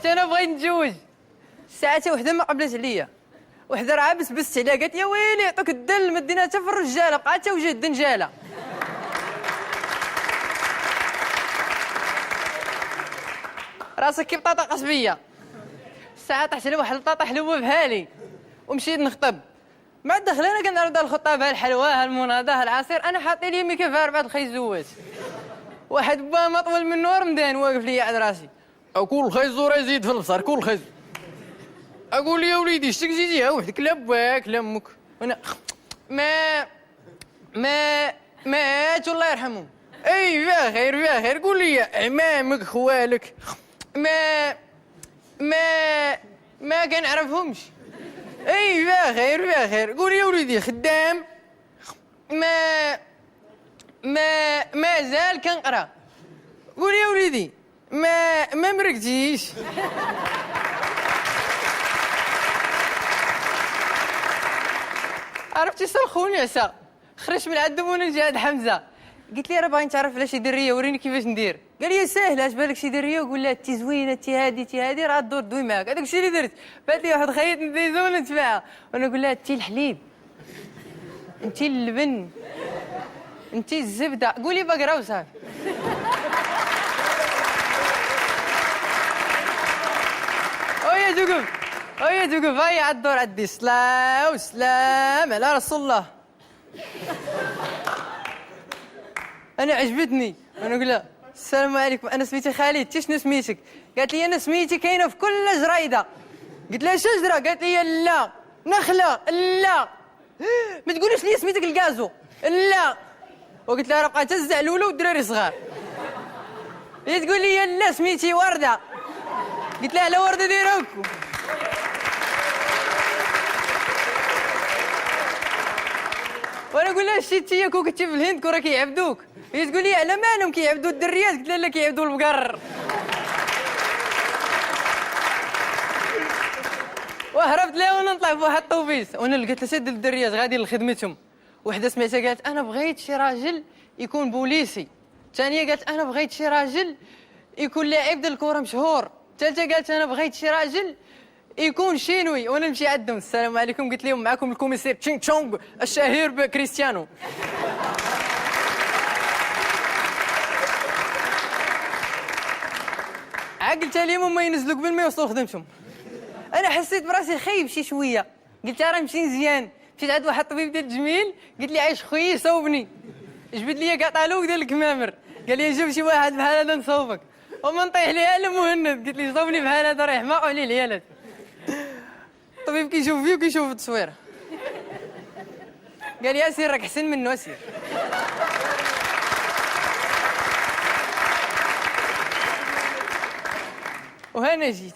حتى انا بغيت نتزوج. ساعتها وحده ما قبلت عليا، وحده راه بسبست عليها، قالت يا ويلي عطوك الدل ما دينا حتى في الرجاله، بقات حتى وجه الدنجاله. راسك كي بطاطا قصبيه. الساعه طحت لواحد البطاطا حلوه بهالي ومشيت نخطب. مع داخل انا كنعرض الخطاب، هالحلوه هالمناضه هالعصير، انا حاطين لي كيف 4 الخيزوات. واحد با مطول من نور مدان واقف لي على راسي، اقول خيزور يزيد في البصر كل خيزور. اقول يا وليدي شتك جيتيها وحدك لا باك لا امك. وانا مات الله يرحمهم. اي فيها خير فيها خير، قول لي عمامك خوالك ما كنعرفهمش. اي فيها خير فيها خير، قول يا وليدي خدام ما زال كنقرا. قول يا وليدي ما مرقتيش. عرفتي سلخوني عسى، خرجت من عندهم وانا نجي عند حمزه، قلت لي راه باغي نتعرف على شي دريه وريني كيفاش ندير. قال لي ساهله، اش بالك شي دريه وقول لها انت زوينه انت هادي راه الدور دوي معاك. هذاك الشيء اللي درت. بات لي واحد خيط نديزو ونتباعها وانا نقول لها انت الحليب انت اللبن انت الزبده، قولي بقره وصافي. ويا توقف هيا على الدور عدي. صلاة وسلام على رسول الله. انا عجبتني، انا نقول لها السلام عليكم انا سميتي خالد، انت شنو سميتك؟ قالت لي انا سميتي كاينه في كل جريده. قلت لها شجره؟ قالت لي لا. نخله؟ لا. ما تقوليش لي سميتك الكازو؟ لا. وقلت لها راه بقات الزعلوله والدراري صغار. هي تقول لي لا سميتي ورده. قلت لها لا ورده ديروكم. وانا نقول لها شتي انت كنتي في الهند كون راه كيعبدوك. هي تقول لي على مالهم كيعبدوا الدريات؟ قلت لها لا كيعبدوا البقر. وهربت لها وانا نطلع في واحد الطوبيس وانا لقيت سد الدريات غادي لخدمتهم. وحده سمعتها قالت انا بغيت شي راجل يكون بوليسي. الثانيه قالت انا بغيت شي راجل يكون لاعب ديال الكره مشهور. الثالثه قالت انا بغيت شي راجل يكون شينوي. وانا نمشي عندهم السلام عليكم، قلت لهم معكم الكوميسير تشينغ تشونغ الشهير بكريستيانو. عقلت عليهم وما ينزلوا قبل ما يوصلوا خدمتهم. انا حسيت براسي خايب شي شويه، قلت راه نمشي مزيان. مشيت عند واحد الطبيب ديال التجميل قلت لي عايش خويا صوبني. جبد لي كاطالوج ديال الكمامر، قال لي جيب شي واحد بحال هذا نصوبك. وما نطيح ليها على مهند، قلت لي صوبني بحال هذا راه حماق عليه العيالات. الطبيب كيشوف فيه وكيشوف في التصويره، قال لي اسير راك احسن منه اسير. وهنا جيت.